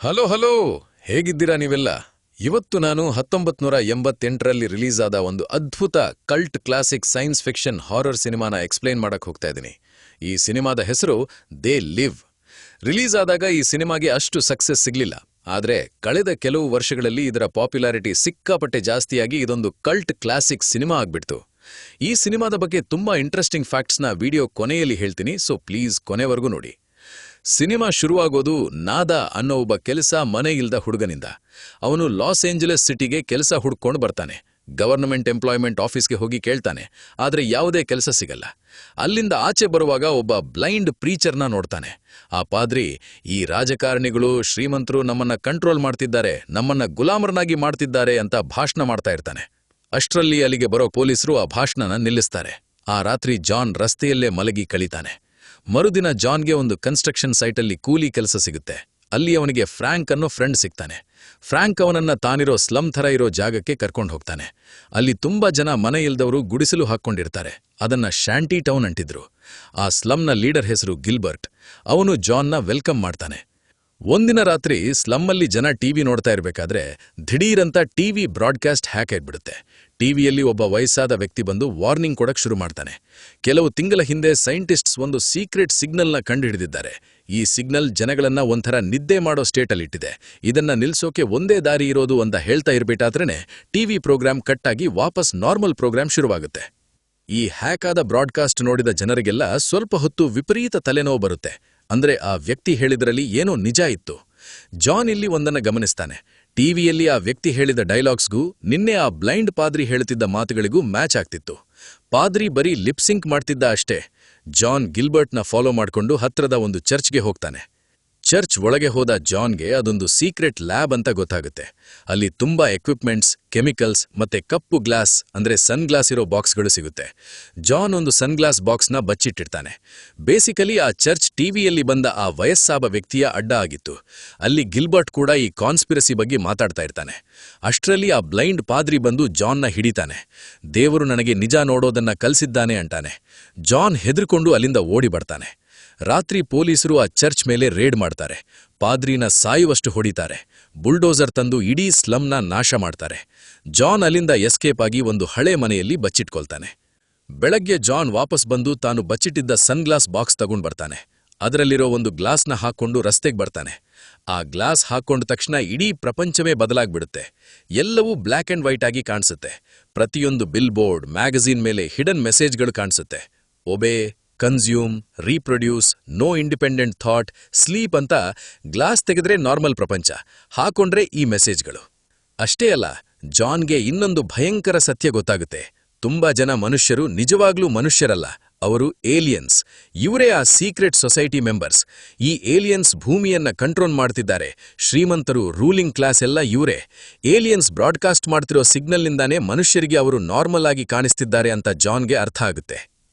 Hello hello, ಹೇಗಿದ್ದೀರಾ ನೀವೆಲ್ಲ? ಇವತ್ತು ನಾನು 1988ರಲ್ಲಿ ರಿಲೀಸ್ ಆದ ಒಂದು ಅದ್ಭುತ cult classic science fiction horror ಸಿನಿಮಾನ ಎಕ್ಸ್ಪ್ಲೇನ್ ಮಾಡಕ್ ಹೋಗ್ತಾ ಇದ್ದೀನಿ. ಈ ಸಿನಿಮಾದ ಹೆಸರು ದೇ ಲಿವ್. ರಿಲೀಸ್ ಆದಾಗ ಈ ಸಿನಿಮಾಗೆ ಅಷ್ಟು ಸಕ್ಸಸ್ ಸಿಗ್ಲಿಲ್ಲ. ಆದ್ರೆ ಕಳೆದ ಕೆಲವು ವರ್ಷಗಳಲ್ಲಿ ಇದರ ಪಾಪ್ಯುಲಾರಿಟಿ ಸಿಕ್ಕಾಪಟ್ಟೆ ಜಾಸ್ತಿಯಾಗಿ ಇದೊಂದು ಕಲ್ಟ್ ಕ್ಲಾಸಿಕ್ ಸಿನಿಮಾ ಆಗ್ಬಿಡ್ತು. ಈ ಸಿನಿಮಾದ ಬಗ್ಗೆ ತುಂಬಾ ಇಂಟ್ರೆಸ್ಟಿಂಗ್ ಫ್ಯಾಕ್ಟ್ಸ್ನ ವಿಡಿಯೋ ಕೊನೆಯಲ್ಲಿ ಹೇಳ್ತೀನಿ, ಸೊ ಪ್ಲೀಸ್ ಕೊನೆವರೆಗೂ ನೋಡಿ. ಸಿನಿಮಾ ಶುರುವಾಗೋದು ನಾದಾ ಅನ್ನೋ ಒಬ್ಬ ಕೆಲಸ ಮನೆ ಇಲ್ದ ಹುಡುಗನಿಂದ. ಅವನು ಲಾಸ್ ಏಂಜಲಸ್ ಸಿಟಿಗೆ ಕೆಲಸ ಹುಡ್ಕೊಂಡು ಬರ್ತಾನೆ. ಗವರ್ನಮೆಂಟ್ ಎಂಪ್ಲಾಯ್ಮೆಂಟ್ ಆಫೀಸ್ಗೆ ಹೋಗಿ ಕೇಳ್ತಾನೆ, ಆದ್ರೆ ಯಾವುದೇ ಕೆಲಸ ಸಿಗಲ್ಲ. ಅಲ್ಲಿಂದ ಆಚೆ ಬರುವಾಗ ಒಬ್ಬ ಬ್ಲೈಂಡ್ ಪ್ರೀಚರ್ನ ನೋಡ್ತಾನೆ. ಆ ಪಾದ್ರಿ, ಈ ರಾಜಕಾರಣಿಗಳು ಶ್ರೀಮಂತರು ನಮ್ಮನ್ನ ಕಂಟ್ರೋಲ್ ಮಾಡ್ತಿದ್ದಾರೆ, ನಮ್ಮನ್ನ ಗುಲಾಮರನ್ನಾಗಿ ಮಾಡ್ತಿದ್ದಾರೆ ಅಂತ ಭಾಷಣ ಮಾಡ್ತಾ ಇರ್ತಾನೆ. ಅಷ್ಟ್ರಲ್ಲಿ ಅಲ್ಲಿಗೆ ಬರೋ ಪೊಲೀಸರು ಆ ಭಾಷಣನ ನಿಲ್ಲಿಸ್ತಾರೆ. ಆ ರಾತ್ರಿ ಜಾನ್ ರಸ್ತೆಯಲ್ಲೇ ಮಲಗಿ ಕಳೀತಾನೆ. ಮರುದಿನ ಜಾನ್ಗೆ ಒಂದು ಕನ್ಸ್ಟ್ರಕ್ಷನ್ ಸೈಟಲ್ಲಿ ಕೂಲಿ ಕೆಲಸ ಸಿಗುತ್ತೆ. ಅಲ್ಲಿ ಅವನಿಗೆ ಫ್ರಾಂಕ್ ಅನ್ನೋ ಫ್ರೆಂಡ್ ಸಿಗ್ತಾನೆ. ಫ್ರಾಂಕ್ ಅವನನ್ನ ತಾನಿರೋ ಸ್ಲಮ್ ಥರ ಇರೋ ಜಾಗಕ್ಕೆ ಕರ್ಕೊಂಡು ಹೋಗ್ತಾನೆ. ಅಲ್ಲಿ ತುಂಬಾ ಜನ ಮನೆ ಇಲ್ದವರು ಗುಡಿಸಲು ಹಾಕ್ಕೊಂಡಿರ್ತಾರೆ. ಅದನ್ನ ಶಾಂಟಿ ಟೌನ್ ಅಂಟಿದ್ರು. ಆ ಸ್ಲಮ್ನ ಲೀಡರ್ ಹೆಸರು ಗಿಲ್ಬರ್ಟ್. ಅವನು ಜಾನ್ನ ವೆಲ್ಕಮ್ ಮಾಡ್ತಾನೆ. ಒಂದಿನ ರಾತ್ರಿ ಸ್ಲಮ್ಮಲ್ಲಿ ಜನ ಟಿವಿ ನೋಡ್ತಾ ಇರಬೇಕಾದ್ರೆ ದಿಢೀರಂತ ಟಿವಿ ಬ್ರಾಡ್ಕಾಸ್ಟ್ ಹ್ಯಾಕ್ ಆಗ್ಬಿಡುತ್ತೆ. ಟಿವಿಯಲ್ಲಿ ಒಬ್ಬ ವಯಸ್ಸಾದ ವ್ಯಕ್ತಿ ಬಂದು ವಾರ್ನಿಂಗ್ ಕೊಡಕ್ ಶುರು ಮಾಡ್ತಾನೆ. ಕೆಲವು ತಿಂಗಳ ಹಿಂದೆ ಸೈಂಟಿಸ್ಟ್ಸ್ ಒಂದು ಸೀಕ್ರೆಟ್ ಸಿಗ್ನಲ್ನ ಕಂಡುಹಿಡಿದಿದ್ದಾರೆ. ಈ ಸಿಗ್ನಲ್ ಜನಗಳನ್ನ ಒಂಥರ ನಿದ್ದೆ ಮಾಡೋ ಸ್ಟೇಟಲ್ಲಿಟ್ಟಿದೆ. ಇದನ್ನ ನಿಲ್ಸೋಕೆ ಒಂದೇ ದಾರಿ ಇರೋದು ಅಂತ ಹೇಳ್ತಾ ಇರ್ಬೇಕಾದ್ರೇನೆ ಟಿವಿ ಪ್ರೋಗ್ರಾಮ್ ಕಟ್ಟಾಗಿ ವಾಪಸ್ ನಾರ್ಮಲ್ ಪ್ರೋಗ್ರಾಮ್ ಶುರುವಾಗುತ್ತೆ. ಈ ಹ್ಯಾಕ್ ಆದ ಬ್ರಾಡ್ಕಾಸ್ಟ್ ನೋಡಿದ ಜನರಿಗೆಲ್ಲ ಸ್ವಲ್ಪ ಹೊತ್ತು ವಿಪರೀತ ತಲೆನೋವು ಬರುತ್ತೆ. ಅಂದ್ರೆ ಆ ವ್ಯಕ್ತಿ ಹೇಳಿದ್ರಲ್ಲಿ ಏನೋ ನಿಜ ಇತ್ತು. ಜಾನ್ ಇಲ್ಲಿ ಒಂದನ್ನ ಗಮನಿಸ್ತಾನೆ. ಟಿವಿಯಲ್ಲಿ ಆ ವ್ಯಕ್ತಿ ಹೇಳಿದ ಡೈಲಾಗ್ಸ್ಗೂ ನಿನ್ನೆ ಆ ಬ್ಲೈಂಡ್ ಪಾದ್ರಿ ಹೇಳುತ್ತಿದ್ದ ಮಾತುಗಳಿಗೂ ಮ್ಯಾಚ್ ಆಗ್ತಿತ್ತು. ಪಾದ್ರಿ ಬರೀ ಲಿಪ್ಸಿಂಕ್ ಮಾಡ್ತಿದ್ದ ಅಷ್ಟೇ. ಜಾನ್ ಗಿಲ್ಬರ್ಟ್ನ ಫಾಲೋ ಮಾಡ್ಕೊಂಡು ಹತ್ರದ ಒಂದು ಚರ್ಚ್ಗೆ ಹೋಗ್ತಾನೆ. ಚರ್ಚ್ ಒಳಗೆ ಹೋದ ಜಾನ್ಗೆ ಅದೊಂದು ಸೀಕ್ರೆಟ್ ಲ್ಯಾಬ್ ಅಂತ ಗೊತ್ತಾಗುತ್ತೆ. ಅಲ್ಲಿ ತುಂಬಾ ಎಕ್ವಿಪ್ಮೆಂಟ್ಸ್, ಕೆಮಿಕಲ್ಸ್ ಮತ್ತೆ ಕಪ್ಪು ಗ್ಲಾಸ್ ಅಂದ್ರೆ ಸನ್ ಗ್ಲಾಸ್ ಇರೋ ಬಾಕ್ಸ್ಗಳು ಸಿಗುತ್ತೆ. ಜಾನ್ ಒಂದು ಸನ್ ಗ್ಲಾಸ್ ಬಾಕ್ಸ್ನ ಬಚ್ಚಿಟ್ಟಿರ್ತಾನೆ. ಬೇಸಿಕಲಿ ಆ ಚರ್ಚ್ ಟಿವಿಯಲ್ಲಿ ಬಂದ ಆ ವಯಸ್ಸಾದ ವ್ಯಕ್ತಿಯ ಅಡ್ಡ ಆಗಿತ್ತು. ಅಲ್ಲಿ ಗಿಲ್ಬರ್ಟ್ ಕೂಡ ಈ ಕಾನ್ಸ್ಪಿರಸಿ ಬಗ್ಗೆ ಮಾತಾಡ್ತಾ ಇರ್ತಾನೆ. ಅಷ್ಟರಲ್ಲಿ ಆ ಬ್ಲೈಂಡ್ ಪಾದ್ರಿ ಬಂದು ಜಾನ್ನ ಹಿಡಿತಾನೆ. ದೇವರು ನನಗೆ ನಿಜ ನೋಡೋದನ್ನ ಕಲಿಸಿದ್ದಾನೆ ಅಂತಾನೆ. ಜಾನ್ ಹೆದರ್ಕೊಂಡು ಅಲ್ಲಿಂದ ಓಡಿ ಬರ್ತಾನೆ. ರಾತ್ರಿ ಪೊಲೀಸರು ಆ ಚರ್ಚ್ ಮೇಲೆ ರೇಡ್ ಮಾಡ್ತಾರೆ. ಪಾದ್ರಿನ ಸಾಯುವಷ್ಟು ಹೊಡಿತಾರೆ. ಬುಲ್ಡೋಸರ್ ತಂದು ಇಡೀ ಸ್ಲಮ್ನ ನಾಶ ಮಾಡ್ತಾರೆ. ಜಾನ್ ಅಲ್ಲಿಂದ ಎಸ್ಕೇಪ್ ಆಗಿ ಒಂದು ಹಳೆ ಮನೆಯಲ್ಲಿ ಬಚ್ಚಿಟ್ಕೊಳ್ತಾನೆ. ಬೆಳಗ್ಗೆ ಜಾನ್ ವಾಪಸ್ ಬಂದು ತಾನು ಬಚ್ಚಿಟ್ಟಿದ್ದ ಸನ್ಗ್ಲಾಸ್ ಬಾಕ್ಸ್ ತಗೊಂಡ್ ಬರ್ತಾನೆ. ಅದರಲ್ಲಿರೋ ಒಂದು ಗ್ಲಾಸ್ನ ಹಾಕ್ಕೊಂಡು ರಸ್ತೆಗೆ ಬರ್ತಾನೆ. ಆ ಗ್ಲಾಸ್ ಹಾಕೊಂಡ ತಕ್ಷಣ ಇಡೀ ಪ್ರಪಂಚವೇ ಬದಲಾಗ್ಬಿಡುತ್ತೆ. ಎಲ್ಲವೂ ಬ್ಲ್ಯಾಕ್ ಅಂಡ್ ವೈಟ್ ಆಗಿ ಕಾಣಿಸುತ್ತೆ. ಪ್ರತಿಯೊಂದು ಬಿಲ್ ಬೋರ್ಡ್, ಮ್ಯಾಗಝೀನ್ ಮೇಲೆ ಹಿಡನ್ ಮೆಸೇಜ್ಗಳು ಕಾಣಿಸುತ್ತೆ. Obey, consume, reproduce, no independent thought, sleep ಅಂತ ಗ್ಲಾಸ್ ತೆಗೆದ್ರೆ ನಾರ್ಮಲ್ ಪ್ರಪಂಚ, ಹಾಕೊಂಡ್ರೆ ಈ ಮೆಸೇಜ್ಗಳು. ಅಷ್ಟೇ ಅಲ್ಲ, ಜಾನ್ಗೆ ಇನ್ನೊಂದು ಭಯಂಕರ ಸತ್ಯ ಗೊತ್ತಾಗುತ್ತೆ. ತುಂಬಾ ಜನ ಮನುಷ್ಯರು ನಿಜವಾಗ್ಲೂ ಮನುಷ್ಯರಲ್ಲ, ಅವರು ಏಲಿಯನ್ಸ್. ಇವರೇ ಆ ಸೀಕ್ರೆಟ್ ಸೊಸೈಟಿ ಮೆಂಬರ್ಸ್. ಈ ಏಲಿಯನ್ಸ್ ಭೂಮಿಯನ್ನ ಕಂಟ್ರೋಲ್ ಮಾಡ್ತಿದ್ದಾರೆ. ಶ್ರೀಮಂತರು, ರೂಲಿಂಗ್ ಕ್ಲಾಸ್ ಎಲ್ಲ ಇವರೇ. ಏಲಿಯನ್ಸ್ ಬ್ರಾಡ್ಕಾಸ್ಟ್ ಮಾಡ್ತಿರೋ ಸಿಗ್ನಲ್ನಿಂದಾನೇ ಮನುಷ್ಯರಿಗೆ ಅವರು ನಾರ್ಮಲ್ ಆಗಿ ಕಾಣಿಸ್ತಿದ್ದಾರೆ ಅಂತ ಜಾನ್ಗೆ ಅರ್ಥ ಆಗುತ್ತೆ.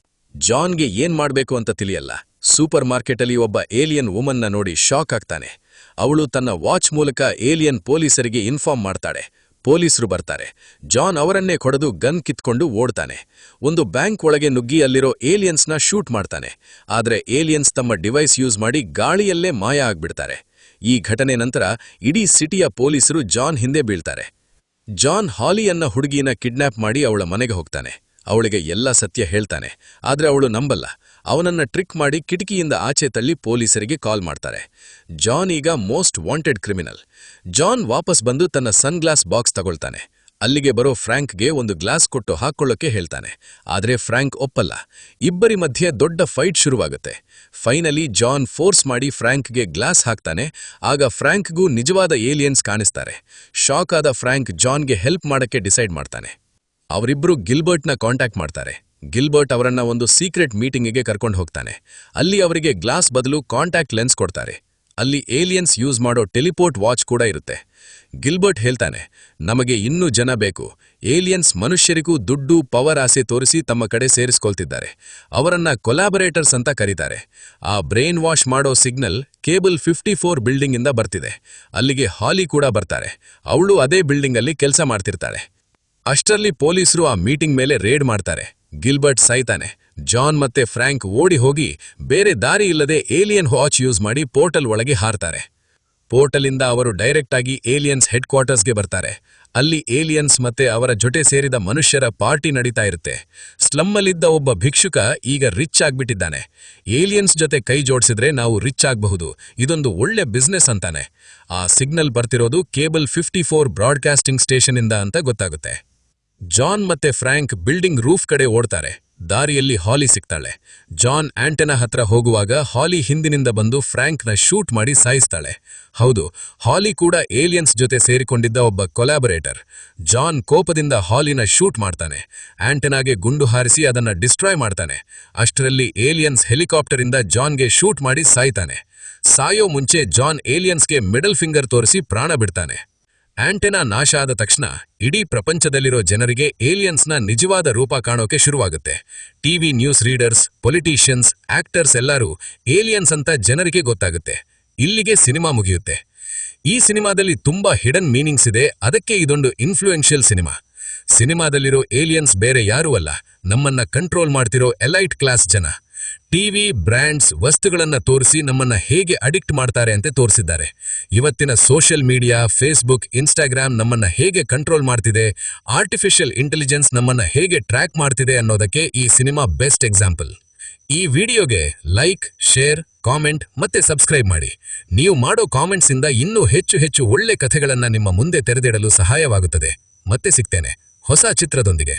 ಜಾನ್ಗೆ ಏನ್ ಮಾಡ್ಬೇಕು ಅಂತ ತಿಳಿಯಲ್ಲ. ಸೂಪರ್ ಮಾರ್ಕೆಟಲ್ಲಿ ಒಬ್ಬ ಏಲಿಯನ್ ವುಮನ್ನ ನೋಡಿ ಶಾಕ್ ಆಗ್ತಾನೆ. ಅವಳು ತನ್ನ ವಾಚ್ ಮೂಲಕ ಏಲಿಯನ್ ಪೊಲೀಸರಿಗೆ ಇನ್ಫಾರ್ಮ್ ಮಾಡ್ತಾಳೆ. ಪೊಲೀಸರು ಬರ್ತಾರೆ. ಜಾನ್ ಅವರನ್ನೇ ಕೊಡದು ಗನ್ ಕಿತ್ಕೊಂಡು ಓಡ್ತಾನೆ. ಒಂದು ಬ್ಯಾಂಕ್ ಒಳಗೆ ನುಗ್ಗಿ ಅಲ್ಲಿರೋ ಏಲಿಯನ್ಸ್ನ ಶೂಟ್ ಮಾಡ್ತಾನೆ. ಆದ್ರೆ ಏಲಿಯನ್ಸ್ ತಮ್ಮ ಡಿವೈಸ್ ಯೂಸ್ ಮಾಡಿ ಗಾಳಿಯಲ್ಲೇ ಮಾಯ ಆಗ್ಬಿಡ್ತಾರೆ. ಈ ಘಟನೆ ನಂತರ ಇಡೀ ಸಿಟಿಯ ಪೊಲೀಸರು ಜಾನ್ ಹಿಂದೆ ಬೀಳ್ತಾರೆ. ಜಾನ್ ಹಾಲಿ ಅನ್ನ ಹುಡುಗಿನ ಕಿಡ್ನಾಪ್ ಮಾಡಿ ಅವಳ ಮನೆಗೆ ಹೋಗ್ತಾನೆ. ಅವಳಿಗೆ ಎಲ್ಲ ಸತ್ಯ ಹೇಳ್ತಾನೆ. ಆದ್ರೆ ಅವಳು ನಂಬಲ್ಲ. ಅವನನ್ನ ಟ್ರಿಕ್ ಮಾಡಿ ಕಿಟಕಿಯಿಂದ ಆಚೆ ತಳ್ಳಿ ಪೊಲೀಸರಿಗೆ ಕಾಲ್ ಮಾಡ್ತಾರೆ. ಜಾನ್ ಈಗ ಮೋಸ್ಟ್ ವಾಂಟೆಡ್ ಕ್ರಿಮಿನಲ್. ಜಾನ್ ವಾಪಸ್ ಬಂದು ತನ್ನ ಸನ್ ಗ್ಲಾಸ್ ಬಾಕ್ಸ್ ತಗೊಳ್ತಾನೆ. ಅಲ್ಲಿಗೆ ಬರೋ ಫ್ರಾಂಕ್ಗೆ ಒಂದು ಗ್ಲಾಸ್ ಕೊಟ್ಟು ಹಾಕೊಳ್ಳೋಕೆ ಹೇಳ್ತಾನೆ. ಆದ್ರೆ ಫ್ರಾಂಕ್ ಒಪ್ಪಲ್ಲ. ಇಬ್ಬರಿ ಮಧ್ಯೆ ದೊಡ್ಡ ಫೈಟ್ ಶುರುವಾಗುತ್ತೆ. ಫೈನಲಿ ಜಾನ್ ಫೋರ್ಸ್ ಮಾಡಿ ಫ್ರಾಂಕ್ಗೆ ಗ್ಲಾಸ್ ಹಾಕ್ತಾನೆ. ಆಗ ಫ್ರಾಂಕ್ಗೂ ನಿಜವಾದ ಏಲಿಯನ್ಸ್ ಕಾಣಿಸ್ತಾರೆ. ಶಾಕ್ ಆದ ಫ್ರಾಂಕ್ ಜಾನ್ಗೆ ಹೆಲ್ಪ್ ಮಾಡಕ್ಕೆ ಡಿಸೈಡ್ ಮಾಡ್ತಾನೆ. ಅವರಿಬ್ರು ಗಿಲ್ಬರ್ಟ್ನ ಕಾಂಟ್ಯಾಕ್ಟ್ ಮಾಡ್ತಾರೆ. ಗಿಲ್ಬರ್ಟ್ ಅವರನ್ನ ಒಂದು ಸೀಕ್ರೆಟ್ ಮೀಟಿಂಗಿಗೆ ಕರ್ಕೊಂಡು ಹೋಗ್ತಾನೆ. ಅಲ್ಲಿ ಅವರಿಗೆ ಗ್ಲಾಸ್ ಬದಲು ಕಾಂಟ್ಯಾಕ್ಟ್ ಲೆನ್ಸ್ ಕೊಡ್ತಾರೆ. ಅಲ್ಲಿ ಏಲಿಯನ್ಸ್ ಯೂಸ್ ಮಾಡೋ ಟೆಲಿಪೋರ್ಟ್ ವಾಚ್ ಕೂಡ ಇರುತ್ತೆ. ಗಿಲ್ಬರ್ಟ್ ಹೇಳ್ತಾನೆ, ನಮಗೆ ಇನ್ನೂ ಜನ ಬೇಕು. ಏಲಿಯನ್ಸ್ ಮನುಷ್ಯರಿಗೂ ದುಡ್ಡು, ಪವರ್ ಆಸೆ ತೋರಿಸಿ ತಮ್ಮ ಕಡೆ ಸೇರಿಸ್ಕೊಳ್ತಿದ್ದಾರೆ. ಅವರನ್ನ ಕೊಲಾಬರೇಟರ್ಸ್ ಅಂತ ಕರೀತಾರೆ. ಆ ಬ್ರೈನ್ ವಾಶ್ ಮಾಡೋ ಸಿಗ್ನಲ್ ಕೇಬಲ್ 54 ಬಿಲ್ಡಿಂಗ್ ಇಂದ ಬರ್ತಿದೆ. ಅಲ್ಲಿಗೆ ಹಾಲಿ ಕೂಡ ಬರ್ತಾರೆ. ಅವಳು ಅದೇ ಬಿಲ್ಡಿಂಗ್ ಅಲ್ಲಿ ಕೆಲಸ ಮಾಡ್ತಿರ್ತಾಳೆ. ಅಷ್ಟರಲ್ಲಿ ಪೊಲೀಸರು ಆ ಮೀಟಿಂಗ್ ಮೇಲೆ ರೇಡ್ ಮಾಡ್ತಾರೆ. ಗಿಲ್ಬರ್ಟ್ ಸಾಯ್ತಾನೆ. ಜಾನ್ ಮತ್ತೆ ಫ್ರಾಂಕ್ ಓಡಿ ಹೋಗಿ ಬೇರೆ ದಾರಿ ಇಲ್ಲದೆ ಏಲಿಯನ್ ವಾಚ್ ಯೂಸ್ ಮಾಡಿ ಪೋರ್ಟಲ್ ಒಳಗೆ ಹಾರ್ತಾರೆ. ಪೋರ್ಟಲಿಂದ ಅವರು ಡೈರೆಕ್ಟ್ ಆಗಿ ಏಲಿಯನ್ಸ್ ಹೆಡ್ ಕ್ವಾರ್ಟರ್ಸ್ಗೆ ಬರ್ತಾರೆ. ಅಲ್ಲಿ ಏಲಿಯನ್ಸ್ ಮತ್ತೆ ಅವರ ಜೊತೆ ಸೇರಿದ ಮನುಷ್ಯರ ಪಾರ್ಟಿ ನಡೀತಾ ಇರುತ್ತೆ. ಸ್ಲಮ್ಮಲ್ಲಿದ್ದ ಒಬ್ಬ ಭಿಕ್ಷುಕ ಈಗ ರಿಚ್ ಆಗ್ಬಿಟ್ಟಿದ್ದಾನೆ. ಏಲಿಯನ್ಸ್ ಜೊತೆ ಕೈ ಜೋಡಿಸಿದ್ರೆ ನಾವು ರಿಚ್ ಆಗಬಹುದು, ಇದೊಂದು ಒಳ್ಳೆ ಬಿಸ್ನೆಸ್ ಅಂತಾನೆ. ಆ ಸಿಗ್ನಲ್ ಬರ್ತಿರೋದು ಕೇಬಲ್ 54 ಬ್ರಾಡ್ಕಾಸ್ಟಿಂಗ್ ಸ್ಟೇಷನ್ ಇಂದ ಅಂತ ಗೊತ್ತಾಗುತ್ತೆ. ಜಾನ್ ಮತ್ತೆ ಫ್ರ್ಯಾಂಕ್ ಬಿಲ್ಡಿಂಗ್ ರೂಫ್ ಕಡೆ ಓಡ್ತಾರೆ. ದಾರಿಯಲ್ಲಿ ಹಾಲಿ ಸಿಗ್ತಾಳೆ. ಜಾನ್ ಆಂಟೆನಾ ಹತ್ರ ಹೋಗುವಾಗ ಹಾಲಿ ಹಿಂದಿನಿಂದ ಬಂದು ಫ್ರ್ಯಾಂಕ್ನ ಶೂಟ್ ಮಾಡಿ ಸಾಯಿಸ್ತಾಳೆ. ಹೌದು, ಹಾಲಿ ಕೂಡ ಏಲಿಯನ್ಸ್ ಜೊತೆ ಸೇರಿಕೊಂಡಿದ್ದ ಒಬ್ಬ ಕೊಲಾಬರೇಟರ್. ಜಾನ್ ಕೋಪದಿಂದ ಹಾಲಿನ ಶೂಟ್ ಮಾಡ್ತಾನೆ. ಆಂಟೆನಾಗೆ ಗುಂಡು ಹಾರಿಸಿ ಅದನ್ನ ಡಿಸ್ಟ್ರಾಯ್ ಮಾಡ್ತಾನೆ. ಅಷ್ಟರಲ್ಲಿ ಏಲಿಯನ್ಸ್ ಹೆಲಿಕಾಪ್ಟರಿಂದ ಜಾನ್ಗೆ ಶೂಟ್ ಮಾಡಿ ಸಾಯ್ತಾನೆ. ಸಾಯೋ ಮುಂಚೆ ಜಾನ್ ಏಲಿಯನ್ಸ್ಗೆ ಮಿಡಲ್ ಫಿಂಗರ್ ತೋರಿಸಿ ಪ್ರಾಣ ಬಿಡ್ತಾನೆ. ಆಂಟೆನಾ ನಾಶ ಆದ ತಕ್ಷಣ ಇಡೀ ಪ್ರಪಂಚದಲ್ಲಿರೋ ಜನರಿಗೆ ಏಲಿಯನ್ಸ್ನ ನಿಜವಾದ ರೂಪ ಕಾಣೋಕೆ ಶುರುವಾಗುತ್ತೆ. TV news readers, politicians, actors ಎಲ್ಲರೂ ಏಲಿಯನ್ಸ್ ಅಂತ ಜನರಿಗೆ ಗೊತ್ತಾಗುತ್ತೆ. ಇಲ್ಲಿಗೆ ಸಿನಿಮಾ ಮುಗಿಯುತ್ತೆ. ಈ ಸಿನಿಮಾದಲ್ಲಿ ತುಂಬಾ ಹಿಡನ್ ಮೀನಿಂಗ್ಸ್ ಇದೆ. ಅದಕ್ಕೆ ಇದೊಂದು ಇನ್ಫ್ಲೂಯೆನ್ಷಿಯಲ್ ಸಿನಿಮಾ. ಸಿನಿಮಾದಲ್ಲಿರೋ ಏಲಿಯನ್ಸ್ ಬೇರೆ ಯಾರೂ ಅಲ್ಲ, ನಮ್ಮನ್ನ ಕಂಟ್ರೋಲ್ ಮಾಡ್ತಿರೋ ಎಲೈಟ್ ಕ್ಲಾಸ್ ಜನ. ಟಿವಿ, ಬ್ರ್ಯಾಂಡ್ಸ್, ವಸ್ತುಗಳನ್ನ ತೋರಿಸಿ ನಮ್ಮನ್ನ ಹೇಗೆ ಅಡಿಕ್ಟ್ ಮಾಡ್ತಾರೆ ಅಂತ ತೋರಿಸಿದ್ದಾರೆ. ಇವತ್ತಿನ ಸೋಷಿಯಲ್ ಮೀಡಿಯಾ, ಫೇಸ್ಬುಕ್, ಇನ್ಸ್ಟಾಗ್ರಾಮ್ ನಮ್ಮನ್ನ ಹೇಗೆ ಕಂಟ್ರೋಲ್ ಮಾಡ್ತಿದೆ, ಆರ್ಟಿಫಿಷಿಯಲ್ ಇಂಟೆಲಿಜೆನ್ಸ್ ನಮ್ಮನ್ನ ಹೇಗೆ ಟ್ರ್ಯಾಕ್ ಮಾಡ್ತಿದೆ ಅನ್ನೋದಕ್ಕೆ ಈ ಸಿನಿಮಾ ಬೆಸ್ಟ್ ಎಕ್ಸಾಂಪಲ್. ಈ ವಿಡಿಯೋಗೆ ಲೈಕ್, ಶೇರ್, ಕಾಮೆಂಟ್ ಮತ್ತೆ ಸಬ್ಸ್ಕ್ರೈಬ್ ಮಾಡಿ. ನೀವು ಮಾಡೋ ಕಾಮೆಂಟ್ಸ್ ಇಂದ ಇನ್ನೂ ಹೆಚ್ಚು ಹೆಚ್ಚು ಒಳ್ಳೆ ಕಥೆಗಳನ್ನ ನಿಮ್ಮ ಮುಂದೆ ತೆರೆದಿಡಲು ಸಹಾಯವಾಗುತ್ತದೆ. ಮತ್ತೆ ಸಿಗ್ತೇನೆ ಹೊಸ ಚಿತ್ರದೊಂದಿಗೆ.